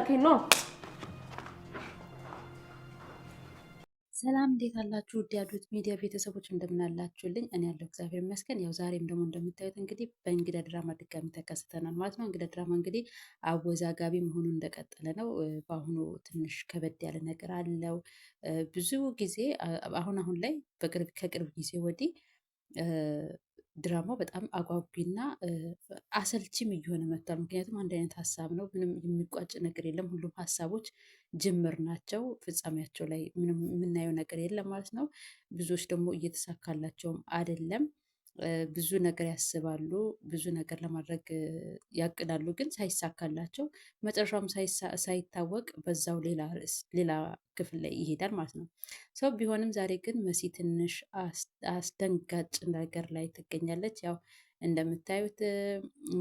ማለቴ ነው። ሰላም እንዴት አላችሁ? ውድ ያሉት ሚዲያ ቤተሰቦች እንደምን አላችሁልኝ? እኔ ያለው እግዚአብሔር ይመስገን። ያው ዛሬም ደግሞ እንደምታዩት እንግዲህ በእንግዳ ድራማ ድጋሚ ተከስተናል ማለት ነው። እንግዳ ድራማ እንግዲህ አወዛጋቢ መሆኑን እንደቀጠለ ነው። በአሁኑ ትንሽ ከበድ ያለ ነገር አለው። ብዙ ጊዜ አሁን ላይ ከቅርብ ጊዜ ወዲህ ድራማው በጣም አጓጊና አሰልቺም እየሆነ መጥቷል። ምክንያቱም አንድ አይነት ሀሳብ ነው፣ ምንም የሚቋጭ ነገር የለም። ሁሉም ሀሳቦች ጅምር ናቸው፣ ፍጻሜያቸው ላይ ምንም የምናየው ነገር የለም ማለት ነው። ብዙዎች ደግሞ እየተሳካላቸውም አይደለም። ብዙ ነገር ያስባሉ፣ ብዙ ነገር ለማድረግ ያቅዳሉ፣ ግን ሳይሳካላቸው መጨረሻውም ሳይታወቅ በዛው ሌላ ክፍል ላይ ይሄዳል ማለት ነው። ሰው ቢሆንም ዛሬ ግን መሲ ትንሽ አስደንጋጭ ነገር ላይ ትገኛለች። ያው እንደምታዩት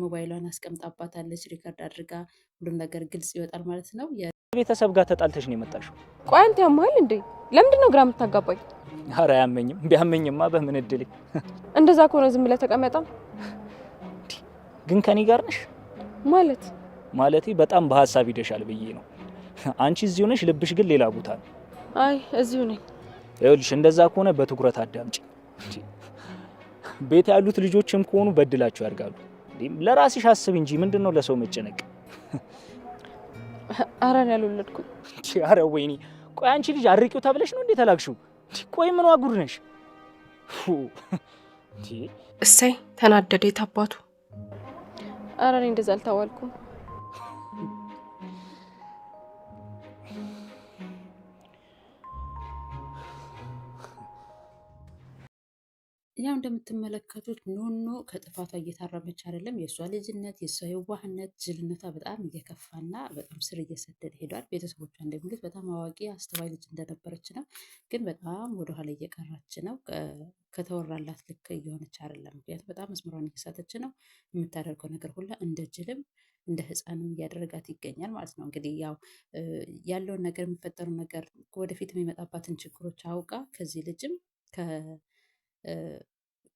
ሞባይሏን አስቀምጣባታለች፣ ሪከርድ አድርጋ ሁሉም ነገር ግልጽ ይወጣል ማለት ነው። ቤተሰብ ጋር ተጣልተሽ ነው የመጣሽው? ቆይ አንተ ያማል እንዴ? ለምንድን ነው ግራ የምታጋባኝ? ኧረ አያመኝም። ቢያመኝማ በምን እድሌ። እንደዛ ከሆነ ዝም ብለህ ተቀመጣ። ግን ከኔ ጋር ነሽ ማለቴ በጣም በሐሳብ ይደሻል ብዬ ነው። አንቺ እዚሁ ነሽ፣ ልብሽ ግን ሌላ ቦታ ነው። አይ እዚሁ ነኝ። ይኸውልሽ እንደዛ ከሆነ በትኩረት አዳምጪ። ቤት ያሉት ልጆችም ከሆኑ በድላቸው ያድጋሉ። ለራስሽ አስብ እንጂ ምንድነው ለሰው መጨነቅ? ኧረ እኔ አልወለድኩም። ኧረ ወይኔ! ቆይ አንቺ ልጅ አርቂው ተብለሽ ነው እንዴ ተላክሽው? ቆይ ምን ዋጉር ነሽ? እሰይ ተናደደ የታባቱ። ኧረ እኔ እንደዛ አልታዋልኩም። ያው እንደምትመለከቱት ኖኖ ከጥፋቷ እየታረመች አይደለም። የእሷ ልጅነት፣ የእሷ የዋህነት፣ ጅልነቷ በጣም እየከፋና በጣም ስር እየሰደደ ሄዷል። ቤተሰቦቿ እንደሚሉት በጣም አዋቂ አስተዋይ ልጅ እንደነበረች ነው፣ ግን በጣም ወደኋላ እየቀራች ነው። ከተወራላት ልክ እየሆነች አይደለም። ምክንያቱም በጣም መስመሯን እየሳተች ነው። የምታደርገው ነገር ሁላ እንደ ጅልም እንደ ሕፃንም እያደረጋት ይገኛል ማለት ነው። እንግዲህ ያው ያለውን ነገር የሚፈጠሩ ነገር ወደፊት የሚመጣባትን ችግሮች አውቃ ከዚህ ልጅም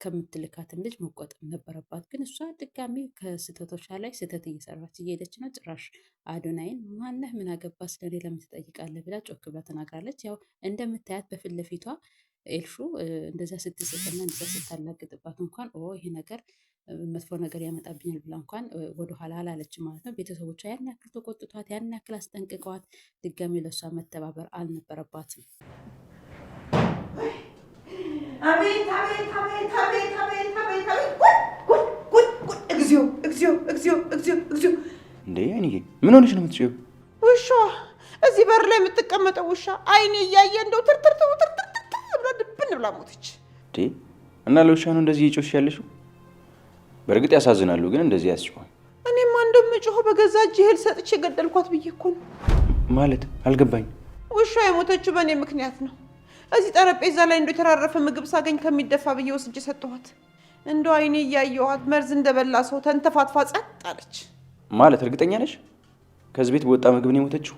ከምትልካትም ልጅ መቆጠብ ነበረባት። ግን እሷ ድጋሚ ከስህተቶቿ ላይ ስህተት እየሰራች እየሄደች ነው። ጭራሽ አዶናይን ማነህ ምን አገባ ስለኔ ለምን ትጠይቃለህ ብላ ጮክ ብላ ተናግራለች። ያው እንደምታያት በፊት ለፊቷ ኤልሹ እንደዛ ስትስቅና እንደዛ ስታላግጥባት እንኳን ይሄ ነገር መጥፎ ነገር ያመጣብኛል ብላ እንኳን ወደኋላ አላለችም ማለት ነው። ቤተሰቦቿ ያን ያክል ተቆጥቷት ያን ያክል አስጠንቅቀዋት ድጋሚ ለእሷ መተባበር አልነበረባትም። አቤት አቤት አቤት አቤት አቤት አቤት አቤት! ጉድ! እግዚኦ እግዚኦ እግዚኦ እግዚኦ እግዚኦ! እንዴ አይኔ ምን ሆነሽ ነው የምትጮይው? ውሻ እዚህ በር ላይ የምትቀመጠው ውሻ አይኔ እያየ እንደው ትርትር ብላ ድብን ብላ ሞተች። እንዴ እና ለውሻ ነው እንደዚህ እየጮሽ ያለሽው? በእርግጥ ያሳዝናሉ፣ ግን እንደዚህ ያስጮህ። እኔማ እንደምጮህ በገዛ እጄ እህል ሰጥቼ ገደልኳት ብዬ እኮ ነው። ማለት አልገባኝ። ውሻ የሞተችው በእኔ ምክንያት ነው። እዚህ ጠረጴዛ ላይ እንደው የተራረፈ ምግብ ሳገኝ ከሚደፋ ብዬ ወስጄ ሰጠኋት። እንደው አይኔ እያየኋት መርዝ እንደበላ ሰው ተንተፋትፋ ጸጥ አለች። ማለት እርግጠኛ ነሽ ከዚህ ቤት በወጣ ምግብ ነው የሞተችው?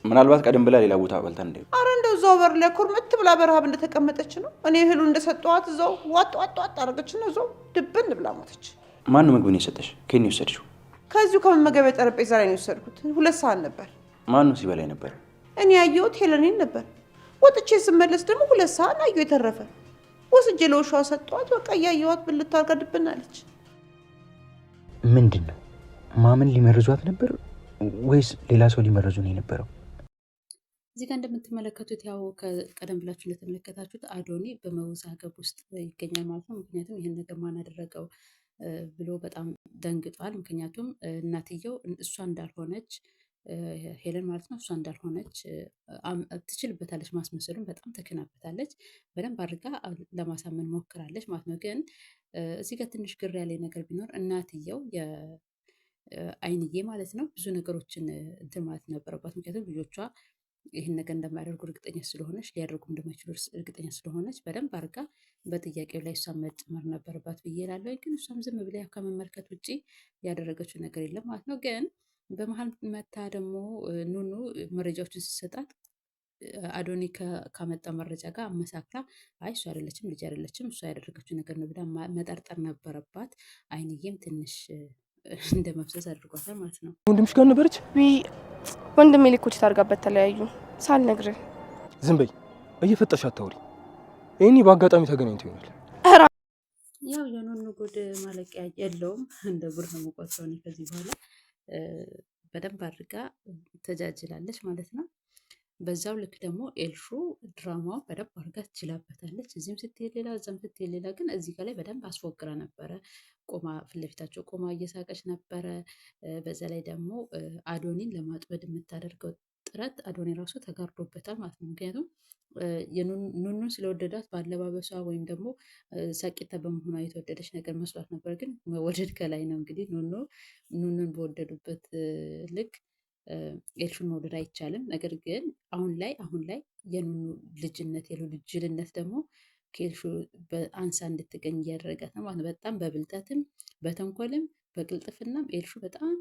ምናልባት ቀደም ብላ ሌላ ቦታ በልታ እንደ አረ እንደው እዛው በር ላይ ኩርምት ብላ በረሃብ እንደተቀመጠች ነው። እኔ እህሉ እንደሰጠኋት እዛው ዋጥ አደረገች ነው፣ እዛው ድብን ብላ ሞተች። ማን ነው ምግቡን የሰጠሽ? ከየት ነው የወሰድሽው? ከዚሁ ከመመገቢያ ጠረጴዛ ላይ ነው የወሰድኩት። 2 ሰዓት ነበር። ማን ነው ሲበላ ነበር? እኔ ያየሁት ሄለኔን ነበር። ወጥቼ ስመለስ ደግሞ 2 ሰዓት አየሁ የተረፈ። ወስጄ ለውሻዋ ሰጠኋት። በቃ እያየኋት ብልት አድርጋ ድብን አለች። ምንድን ነው ማምን ሊመርዟት ነበር ወይስ ሌላ ሰው ሊመርዙ ነው የነበረው? እዚህ ጋር እንደምትመለከቱት ያው ቀደም ብላችሁ እንደተመለከታችሁት አዶኒ በመወዛገብ ውስጥ ይገኛል ማለት ነው። ምክንያቱም ይህን ነገር ማን አደረገው ብሎ በጣም ደንግጧል። ምክንያቱም እናትየው እሷ እንዳልሆነች ሄለን ማለት ነው እሷ እንዳልሆነች ትችልበታለች፣ ማስመሰሉን በጣም ተከናበታለች። በደንብ አድርጋ ለማሳመን ሞክራለች ማለት ነው። ግን እዚህ ጋር ትንሽ ግር ያለ ነገር ቢኖር እናትየው አይንዬ ማለት ነው ብዙ ነገሮችን እንትን ማለት ነበረባት። ምክንያቱም ልጆቿ ይህን ነገር እንደማያደርጉ እርግጠኛ ስለሆነች ሊያደርጉ እንደማይችሉ እርግጠኛ ስለሆነች በደንብ አድርጋ በጥያቄው ላይ እሷን መጨመር ነበረባት ብዬ እላለሁ። ግን እሷም ዝም ብላ ከመመልከት ውጭ ያደረገችው ነገር የለም ማለት ነው። ግን በመሀል መታ ደግሞ ኑኑ መረጃዎችን ስትሰጣት አዶኒ ካመጣ መረጃ ጋር አመሳክራ አይ እሷ አይደለችም ልጅ አይደለችም እሷ ያደረገችው ነገር ነው ብላ መጠርጠር ነበረባት። አይንዬም ትንሽ እንደ መፍሰስ አድርጓታል ማለት ነው። ወንድምሽ ጋር ነበረች? ወንድሜ ሊኮች ታርጋበት ተለያዩ ሳልነግርህ። ዝም በይ፣ እየፈጠርሽ አታውሪ። ይሄኔ በአጋጣሚ ተገናኝቶ ይሆናል። ያው የኑኑ ጉድ ማለቂያ የለውም። እንደ ጉድ ነው የምቆጥረው እኔ ከዚህ በኋላ በደንብ አድርጋ ተጃጅላለች ማለት ነው። በዛው ልክ ደግሞ ኤልሹ ድራማው በደንብ አድርጋ ትችላበታለች። እዚህም ስትሄድ ሌላ፣ እዛም ስትሄድ ሌላ። ግን እዚህ ጋር ላይ በደንብ አስፎግራ ነበረ። ቆማ ፊት ለፊታቸው ቆማ እየሳቀች ነበረ። በዛ ላይ ደግሞ አዶኒን ለማጥመድ የምታደርገው ጥረት አዶኒ ራሱ ተጋርዶበታል ማለት ነው። ምክንያቱም ኑኑን ስለወደዳት በአለባበሷ ወይም ደግሞ ሳቂታ በመሆኗ የተወደደች ነገር መስሏት ነበር። ግን መወደድ ከላይ ነው። እንግዲህ ኑኑን በወደዱበት ልክ ኤልሹን መውደድ አይቻልም። ነገር ግን አሁን ላይ የኑኑ ልጅነት ጅልነት ደግሞ ከኤልሹ አንሳ እንድትገኝ እያደረጋት ነው ማለት ነው። በጣም በብልጠትም በተንኮልም በቅልጥፍናም ኤልሹ በጣም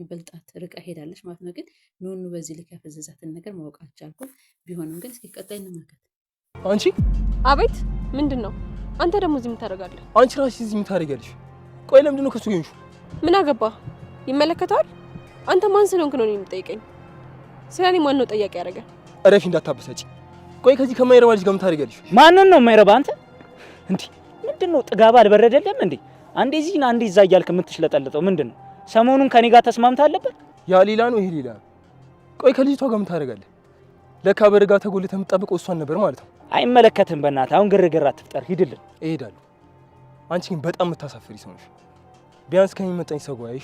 በልጣት ርቃ ሄዳለች ማለት ነው። ግን ኑኑ በዚህ ልክ ያፈዘዛትን ነገር ማወቅ አልቻልኩም። ቢሆንም ግን እስኪ ቀጣይ እንመልከት። አንቺ አቤት፣ ምንድን ነው አንተ ደግሞ እዚህ የምታደርጋለህ? አንቺ ራስሽ እዚህ የምታደርጊያለሽ? ቆይ ለምንድን ነው ከሱ ገኝሹ? ምን አገባ? ይመለከታል። አንተ ማን ስለሆንክ ነው የምጠይቀኝ? ስለኔ ማን ነው ጠያቂ ያደረገ? እረፊ፣ እንዳታበሳጭ። ቆይ ከዚህ ከማይረባ ልጅ ጋር የምታደርጊያለሽ? ማንን ነው የማይረባ? አንተ እንዴ ምንድነው? ጥጋብ አልበረደለም እንዴ? አንዴ እዚህ አንዴ እዛ እያልክ የምትሽለጠልጠው ምንድነው? ሰሞኑን ከኔ ጋር ተስማምተህ አለበት? ያ ሌላ ነው፣ ይሄ ሌላ ነው። ቆይ ከልጅቷ ጋር የምታደርጋለህ? ለካ በርጋ ተጎልተህ የምትጠብቀው እሷን ነበር ማለት ነው። አይመለከትም። በእናትህ አሁን ግርግር አትፍጠር፣ ሂድልን። እሄዳለሁ። አንቺ ግን በጣም የምታሳፍሪ ሰው ነሽ። ቢያንስ ከሚመጣኝ ሰው ጋር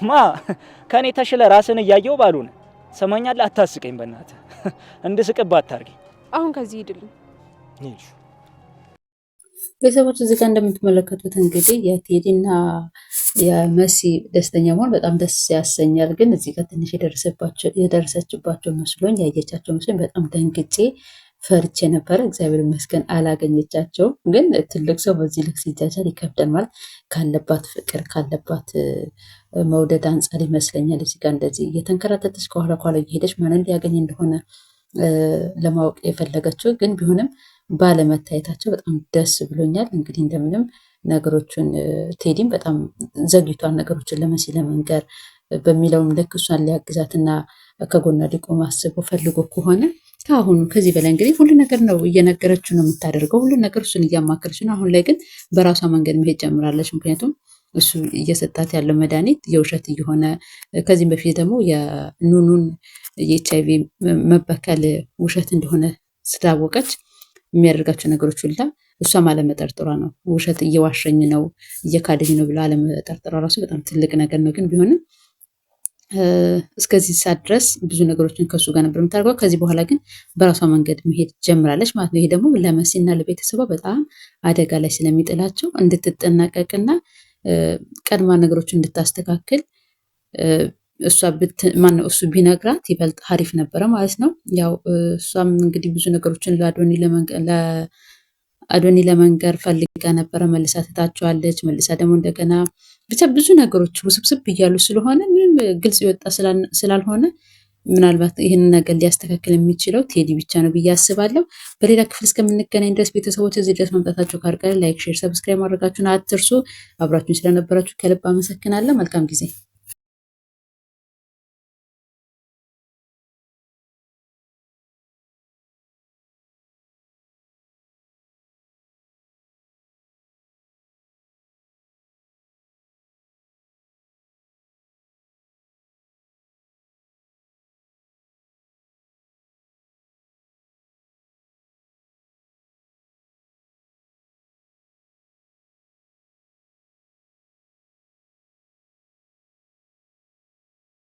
ማ ከኔ ተሽለ ራስን እያየው ባሉን ሰማኛለህ። አታስቀኝ በእናትህ እንድስቅብ አታርገኝ። አሁን ከዚህ ሂድልን። ነይሽ ቤተሰቦች እዚህ ጋር እንደምትመለከቱት እንግዲህ የቴዲና የመሲ ደስተኛ መሆን በጣም ደስ ያሰኛል። ግን እዚህ ጋር ትንሽ የደረሰችባቸው መስሎኝ ያየቻቸው መስሎኝ በጣም ደንግጬ ፈርቼ ነበረ። እግዚአብሔር ይመስገን አላገኘቻቸውም። ግን ትልቅ ሰው በዚህ ልክ ሲጃጃል ይከብዳል። ማለት ካለባት ፍቅር ካለባት መውደድ አንጻር ይመስለኛል እዚህ ጋር እንደዚህ እየተንከራተተች ከኋላ ከኋላ እየሄደች ማንን ሊያገኝ እንደሆነ ለማወቅ የፈለገችው። ግን ቢሆንም ባለመታየታቸው በጣም ደስ ብሎኛል። እንግዲህ እንደምንም ነገሮቹን ቴዲም በጣም ዘግይቷል ነገሮችን ለመሲ ለመንገር በሚለውም ልክ እሷን ሊያግዛትና ከጎኗ ሊቆም አስቦ ፈልጎ ከሆነ ከአሁኑ ከዚህ በላይ እንግዲህ ሁሉ ነገር ነው እየነገረችው ነው የምታደርገው። ሁሉ ነገር እሱን እያማከረች ነው። አሁን ላይ ግን በራሷ መንገድ መሄድ ጀምራለች። ምክንያቱም እሱ እየሰጣት ያለው መድኃኒት የውሸት እየሆነ ከዚህም በፊት ደግሞ የኑኑን የኤችአይቪ መበከል ውሸት እንደሆነ ስላወቀች የሚያደርጋቸው ነገሮች ሁላ እሷም አለመጠርጠሯ ነው። ውሸት እየዋሸኝ ነው እየካደኝ ነው ብላ አለመጠርጠሯ ራሱ በጣም ትልቅ ነገር ነው። ግን ቢሆንም እስከዚህ ሰዓት ድረስ ብዙ ነገሮችን ከሱ ጋር ነበር የምታደርገው። ከዚህ በኋላ ግን በራሷ መንገድ መሄድ ጀምራለች ማለት ነው። ይሄ ደግሞ ለመሲና ለቤተሰቧ በጣም አደጋ ላይ ስለሚጥላቸው እንድትጠናቀቅና ቀድማ ነገሮችን እንድታስተካክል እሱ ቢነግራት ይበልጥ አሪፍ ነበረ ማለት ነው። ያው እሷም እንግዲህ ብዙ ነገሮችን ለአዶኒ ለመንገር ፈልጋ ነበረ። መልሳ ትታቸዋለች። መልሳ ደግሞ እንደገና ብቻ ብዙ ነገሮች ውስብስብ እያሉ ስለሆነ ምንም ግልጽ የወጣ ስላልሆነ ምናልባት ይህንን ነገር ሊያስተካክል የሚችለው ቴዲ ብቻ ነው ብዬ አስባለሁ። በሌላ ክፍል እስከምንገናኝ ድረስ ቤተሰቦች እዚህ ድረስ መምጣታቸው ካልቀረ ላይክ፣ ሼር፣ ሰብስክራይብ ማድረጋችሁን አትርሱ። አብራችሁን ስለነበራችሁ ከልብ አመሰግናለሁ። መልካም ጊዜ